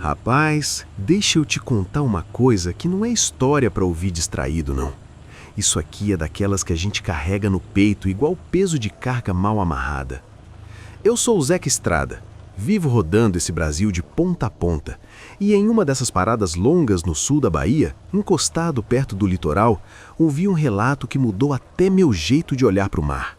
Rapaz, deixa eu te contar uma coisa que não é história para ouvir distraído, não. Isso aqui é daquelas que a gente carrega no peito igual peso de carga mal amarrada. Eu sou o Zeca Estrada, vivo rodando esse Brasil de ponta a ponta, e em uma dessas paradas longas no sul da Bahia, encostado perto do litoral, ouvi um relato que mudou até meu jeito de olhar para o mar.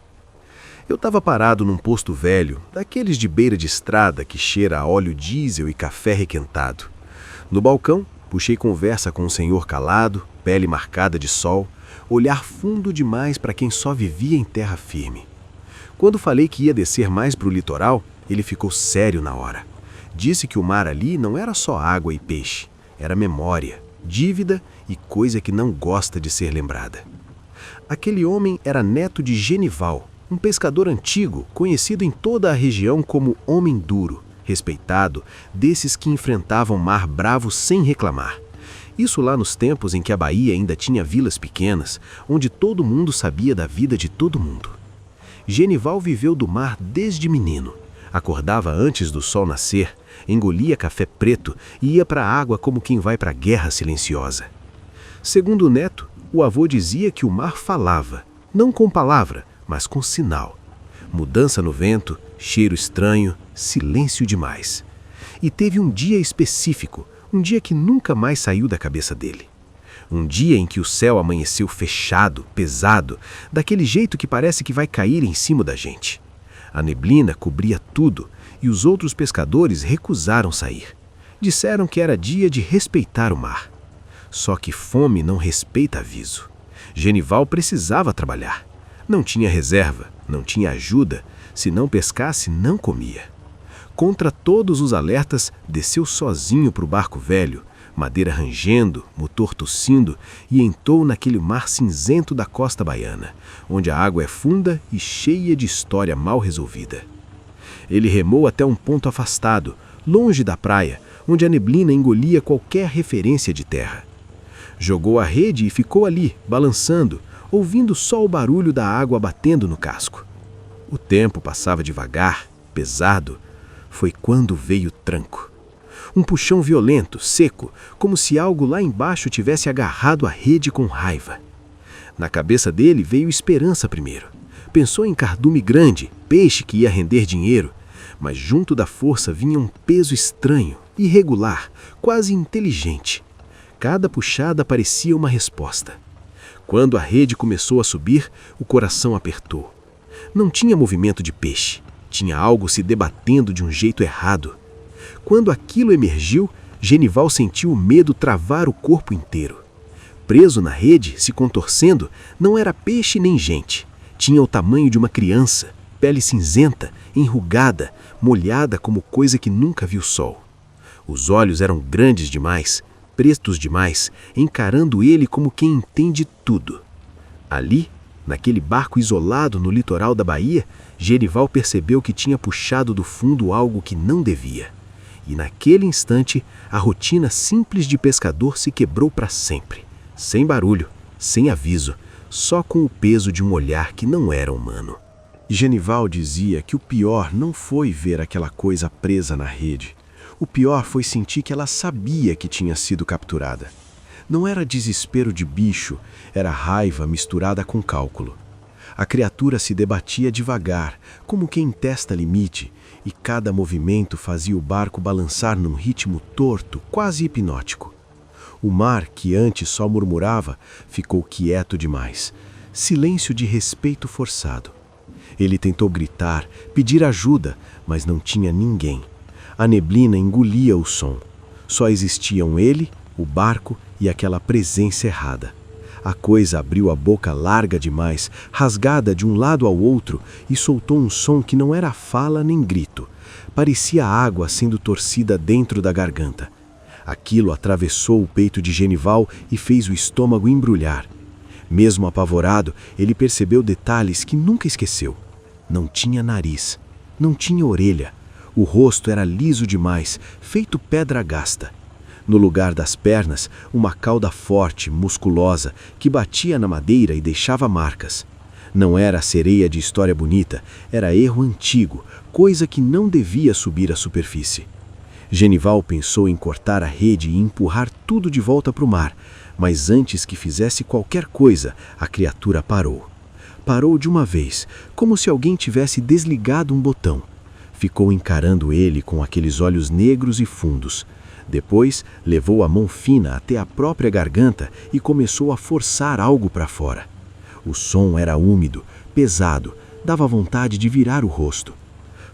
Eu estava parado num posto velho, daqueles de beira de estrada que cheira a óleo diesel e café requentado. No balcão, puxei conversa com um senhor calado, pele marcada de sol, olhar fundo demais para quem só vivia em terra firme. Quando falei que ia descer mais para o litoral, ele ficou sério na hora. Disse que o mar ali não era só água e peixe, era memória, dívida e coisa que não gosta de ser lembrada. Aquele homem era neto de Genival, um pescador antigo, conhecido em toda a região como Homem Duro, respeitado, desses que enfrentavam mar bravo sem reclamar. Isso lá nos tempos em que a Bahia ainda tinha vilas pequenas, onde todo mundo sabia da vida de todo mundo. Genival viveu do mar desde menino. Acordava antes do sol nascer, engolia café preto e ia para a água como quem vai para a guerra silenciosa. Segundo o neto, o avô dizia que o mar falava, não com palavra, mas com sinal. Mudança no vento, cheiro estranho, silêncio demais. E teve um dia específico, um dia que nunca mais saiu da cabeça dele. Um dia em que o céu amanheceu fechado, pesado, daquele jeito que parece que vai cair em cima da gente. A neblina cobria tudo e os outros pescadores recusaram sair. Disseram que era dia de respeitar o mar. Só que fome não respeita aviso. Genival precisava trabalhar. Não tinha reserva, não tinha ajuda, se não pescasse, não comia. Contra todos os alertas, desceu sozinho para o barco velho, madeira rangendo, motor tossindo, e entrou naquele mar cinzento da costa baiana, onde a água é funda e cheia de história mal resolvida. Ele remou até um ponto afastado, longe da praia, onde a neblina engolia qualquer referência de terra. Jogou a rede e ficou ali, balançando, ouvindo só o barulho da água batendo no casco. O tempo passava devagar, pesado. Foi quando veio o tranco. Um puxão violento, seco, como se algo lá embaixo tivesse agarrado a rede com raiva. Na cabeça dele veio esperança primeiro. Pensou em cardume grande, peixe que ia render dinheiro, mas junto da força vinha um peso estranho, irregular, quase inteligente. Cada puxada parecia uma resposta. Quando a rede começou a subir, o coração apertou. Não tinha movimento de peixe. Tinha algo se debatendo de um jeito errado. Quando aquilo emergiu, Genival sentiu o medo travar o corpo inteiro. Preso na rede, se contorcendo, não era peixe nem gente. Tinha o tamanho de uma criança, pele cinzenta, enrugada, molhada como coisa que nunca viu sol. Os olhos eram grandes demais, pretos demais, encarando ele como quem entende tudo. Ali, naquele barco isolado no litoral da Bahia, Genival percebeu que tinha puxado do fundo algo que não devia. E naquele instante, a rotina simples de pescador se quebrou para sempre. Sem barulho, sem aviso, só com o peso de um olhar que não era humano. Genival dizia que o pior não foi ver aquela coisa presa na rede. O pior foi sentir que ela sabia que tinha sido capturada. Não era desespero de bicho, era raiva misturada com cálculo. A criatura se debatia devagar, como quem testa limite, e cada movimento fazia o barco balançar num ritmo torto, quase hipnótico. O mar, que antes só murmurava, ficou quieto demais. Silêncio de respeito forçado. Ele tentou gritar, pedir ajuda, mas não tinha ninguém. A neblina engolia o som. Só existiam ele, o barco e aquela presença errada. A coisa abriu a boca larga demais, rasgada de um lado ao outro, e soltou um som que não era fala nem grito. Parecia água sendo torcida dentro da garganta. Aquilo atravessou o peito de Genival e fez o estômago embrulhar. Mesmo apavorado, ele percebeu detalhes que nunca esqueceu. Não tinha nariz, não tinha orelha. O rosto era liso demais, feito pedra gasta. No lugar das pernas, uma cauda forte, musculosa, que batia na madeira e deixava marcas. Não era sereia de história bonita, era erro antigo, coisa que não devia subir à superfície. Genival pensou em cortar a rede e empurrar tudo de volta para o mar, mas antes que fizesse qualquer coisa, a criatura parou. Parou de uma vez, como se alguém tivesse desligado um botão. Ficou encarando ele com aqueles olhos negros e fundos. Depois, levou a mão fina até a própria garganta e começou a forçar algo para fora. O som era úmido, pesado, dava vontade de virar o rosto.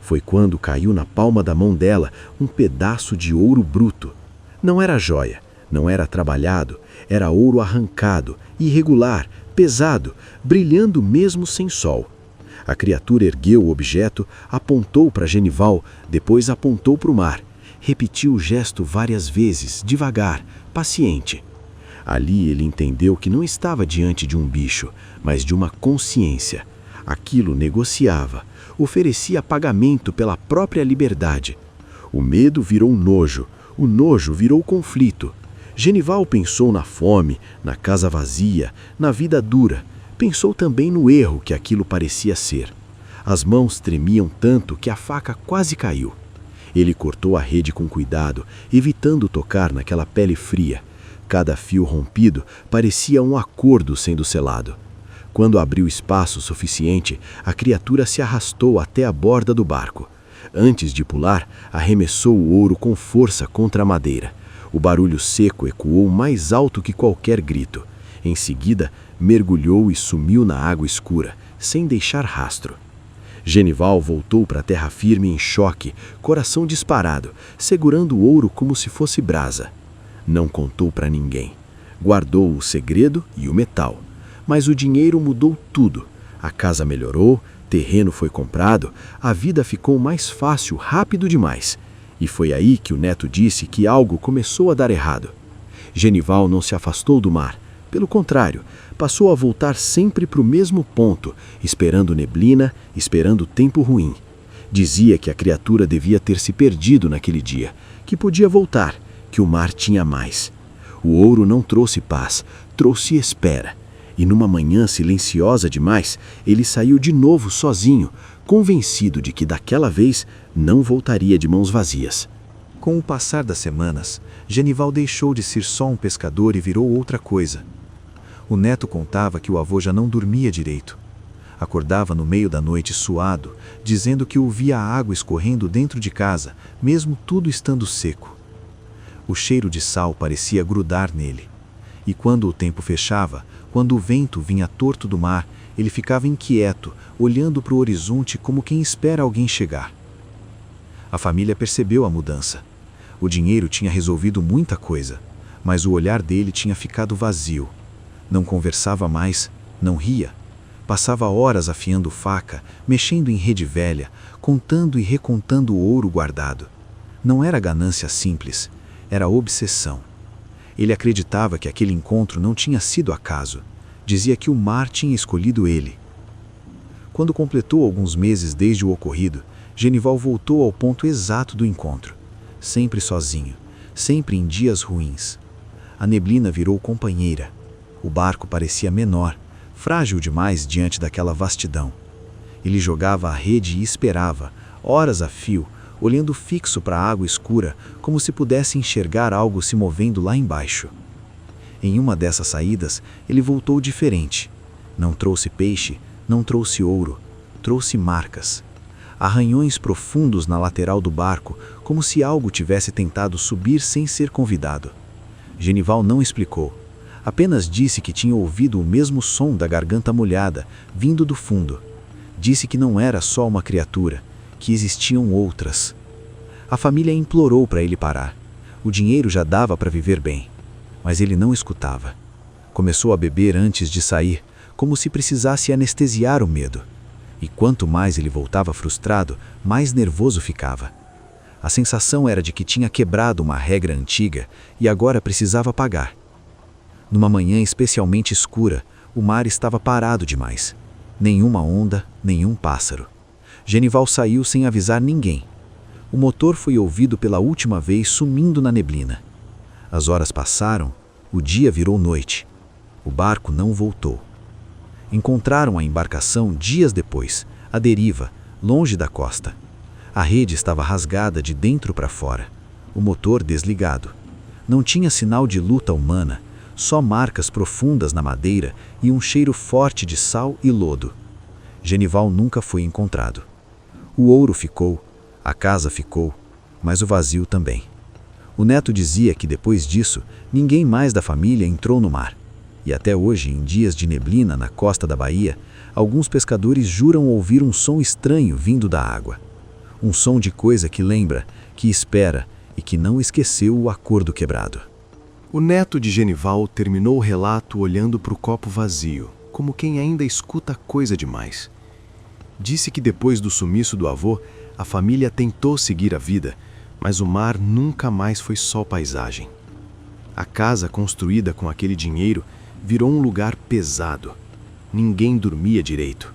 Foi quando caiu na palma da mão dela um pedaço de ouro bruto. Não era joia, não era trabalhado, era ouro arrancado, irregular, pesado, brilhando mesmo sem sol. A criatura ergueu o objeto, apontou para Genival, depois apontou para o mar. Repetiu o gesto várias vezes, devagar, paciente. Ali ele entendeu que não estava diante de um bicho, mas de uma consciência. Aquilo negociava, oferecia pagamento pela própria liberdade. O medo virou nojo, o nojo virou conflito. Genival pensou na fome, na casa vazia, na vida dura. Pensou também no erro que aquilo parecia ser. As mãos tremiam tanto que a faca quase caiu. Ele cortou a rede com cuidado, evitando tocar naquela pele fria. Cada fio rompido parecia um acordo sendo selado. Quando abriu espaço suficiente, a criatura se arrastou até a borda do barco. Antes de pular, arremessou o ouro com força contra a madeira. O barulho seco ecoou mais alto que qualquer grito. Em seguida, mergulhou e sumiu na água escura, sem deixar rastro. Genival voltou para a terra firme em choque, coração disparado, segurando o ouro como se fosse brasa. Não contou para ninguém. Guardou o segredo e o metal. Mas o dinheiro mudou tudo. A casa melhorou, terreno foi comprado, a vida ficou mais fácil, rápido demais. E foi aí que o neto disse que algo começou a dar errado. Genival não se afastou do mar. Pelo contrário, passou a voltar sempre para o mesmo ponto, esperando neblina, esperando tempo ruim. Dizia que a criatura devia ter se perdido naquele dia, que podia voltar, que o mar tinha mais. O ouro não trouxe paz, trouxe espera. E numa manhã silenciosa demais, ele saiu de novo sozinho, convencido de que daquela vez não voltaria de mãos vazias. Com o passar das semanas, Genival deixou de ser só um pescador e virou outra coisa. O neto contava que o avô já não dormia direito. Acordava no meio da noite suado, dizendo que ouvia a água escorrendo dentro de casa, mesmo tudo estando seco. O cheiro de sal parecia grudar nele. E quando o tempo fechava, quando o vento vinha torto do mar, ele ficava inquieto, olhando para o horizonte como quem espera alguém chegar. A família percebeu a mudança. O dinheiro tinha resolvido muita coisa, mas o olhar dele tinha ficado vazio. Não conversava mais, não ria. Passava horas afiando faca, mexendo em rede velha, contando e recontando o ouro guardado. Não era ganância simples, era obsessão. Ele acreditava que aquele encontro não tinha sido acaso. Dizia que o mar tinha escolhido ele. Quando completou alguns meses desde o ocorrido, Genival voltou ao ponto exato do encontro. Sempre sozinho, sempre em dias ruins. A neblina virou companheira. O barco parecia menor, frágil demais diante daquela vastidão. Ele jogava a rede e esperava, horas a fio, olhando fixo para a água escura, como se pudesse enxergar algo se movendo lá embaixo. Em uma dessas saídas, ele voltou diferente. Não trouxe peixe, não trouxe ouro, trouxe marcas. Arranhões profundos na lateral do barco, como se algo tivesse tentado subir sem ser convidado. Genival não explicou. Apenas disse que tinha ouvido o mesmo som da garganta molhada, vindo do fundo. Disse que não era só uma criatura, que existiam outras. A família implorou para ele parar. O dinheiro já dava para viver bem. Mas ele não escutava. Começou a beber antes de sair, como se precisasse anestesiar o medo. E quanto mais ele voltava frustrado, mais nervoso ficava. A sensação era de que tinha quebrado uma regra antiga e agora precisava pagar. Numa manhã especialmente escura, o mar estava parado demais. Nenhuma onda, nenhum pássaro. Genival saiu sem avisar ninguém. O motor foi ouvido pela última vez sumindo na neblina. As horas passaram, o dia virou noite. O barco não voltou. Encontraram a embarcação dias depois, à deriva, longe da costa. A rede estava rasgada de dentro para fora. o motor desligado. Não tinha sinal de luta humana, só marcas profundas na madeira e um cheiro forte de sal e lodo. Genival nunca foi encontrado. O ouro ficou, a casa ficou, mas o vazio também. O neto dizia que depois disso, ninguém mais da família entrou no mar. E até hoje, em dias de neblina na costa da Bahia, alguns pescadores juram ouvir um som estranho vindo da água. Um som de coisa que lembra, que espera e que não esqueceu o acordo quebrado. O neto de Genival terminou o relato olhando para o copo vazio, como quem ainda escuta coisa demais. Disse que depois do sumiço do avô, a família tentou seguir a vida, mas o mar nunca mais foi só paisagem. A casa construída com aquele dinheiro virou um lugar pesado. Ninguém dormia direito.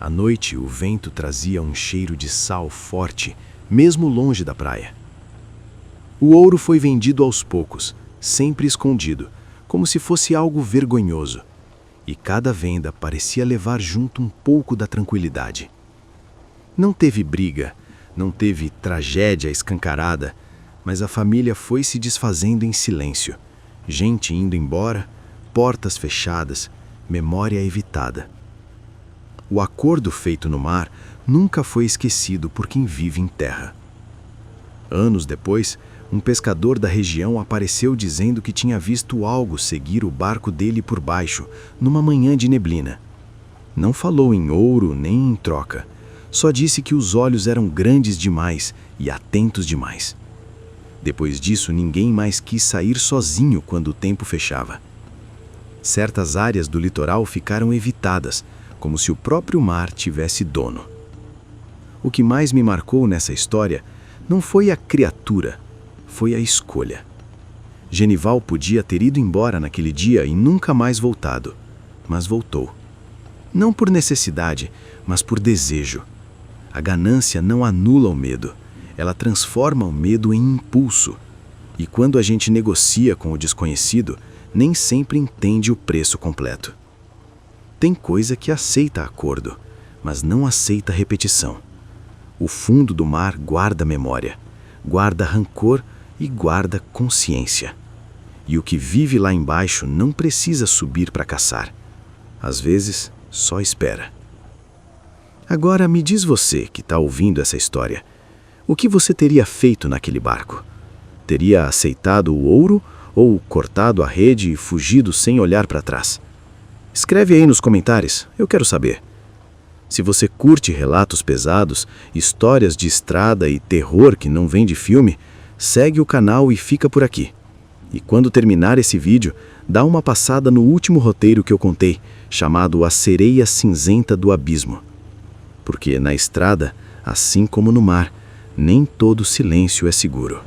À noite, o vento trazia um cheiro de sal forte, mesmo longe da praia. O ouro foi vendido aos poucos, sempre escondido, como se fosse algo vergonhoso. E cada venda parecia levar junto um pouco da tranquilidade. Não teve briga, não teve tragédia escancarada, mas a família foi se desfazendo em silêncio. Gente indo embora, portas fechadas, memória evitada. O acordo feito no mar nunca foi esquecido por quem vive em terra. Anos depois, um pescador da região apareceu dizendo que tinha visto algo seguir o barco dele por baixo, numa manhã de neblina. Não falou em ouro nem em troca, só disse que os olhos eram grandes demais e atentos demais. Depois disso, ninguém mais quis sair sozinho quando o tempo fechava. Certas áreas do litoral ficaram evitadas, como se o próprio mar tivesse dono. O que mais me marcou nessa história não foi a criatura, foi a escolha. Genival podia ter ido embora naquele dia e nunca mais voltado, mas voltou. Não por necessidade, mas por desejo. A ganância não anula o medo, ela transforma o medo em impulso. E quando a gente negocia com o desconhecido, nem sempre entende o preço completo. Tem coisa que aceita acordo, mas não aceita repetição. O fundo do mar guarda memória, guarda rancor e guarda consciência. E o que vive lá embaixo não precisa subir para caçar. Às vezes, só espera. Agora me diz você que está ouvindo essa história, o que você teria feito naquele barco? Teria aceitado o ouro ou cortado a rede e fugido sem olhar para trás? Escreve aí nos comentários, eu quero saber. Se você curte relatos pesados, histórias de estrada e terror que não vem de filme, segue o canal e fica por aqui. E quando terminar esse vídeo, dá uma passada no último roteiro que eu contei, chamado A Sereia Cinzenta do Abismo. Porque na estrada, assim como no mar, nem todo silêncio é seguro.